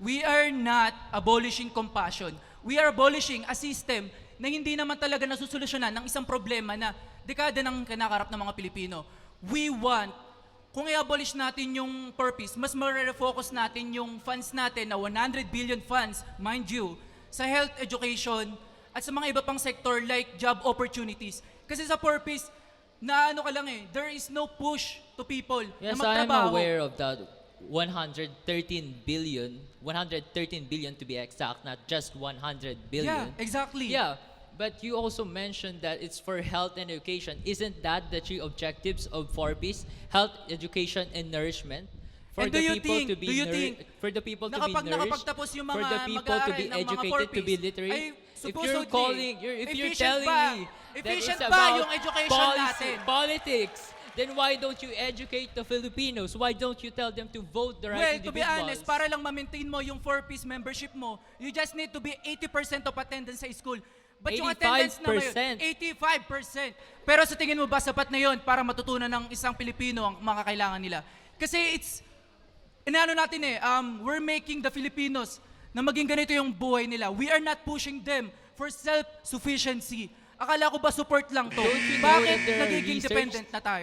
we are not abolishing compassion. We are abolishing a system na hindi naman talaga nasusolusyonan ng isang problema na dekada ng kinakarap ng mga Pilipino. We want, kung i-abolish natin yung purpose, mas ma-refocus natin yung funds natin na 100 billion funds, mind you, sa health education at sa mga iba pang sector like job opportunities. Kasi sa purpose, na ano ka lang there is no push to people Yes, na I'm magtrabaho. aware of that 113 billion to be exact, not just 100 billion. Yeah, exactly. Yeah, but you also mentioned that it's for health and education. Isn't that the three objectives of 4Ps? Health, education, and nourishment? For And the do you people think- to be do you think for the people to na be kapag nourished, nakapagtapos yung for mga the people to be mag-aaral ng mga educated, to be 4Ps, literate. ay If you're supposedly, calling, if you're efficient telling ba? me that Efficient it's ba about yung education natin? politics, then why don't you educate the Filipinos? Why don't you tell them to vote the right Well, to be individuals? honest, para lang ma-maintain mo yung 4Ps membership mo, you just need to be 80% of attendance sa school. But yung attendance na ngayon, 85%. Pero sa tingin mo ba sapat na yun para matutunan ng isang Pilipino ang mga kailangan nila? Kasi inaano natin we're making the Filipinos na maging ganito yung buhay nila. We are not pushing them for self-sufficiency. Akala ko ba support lang to? Don't you know Bakit that there are nagiging research- dependent na tayo?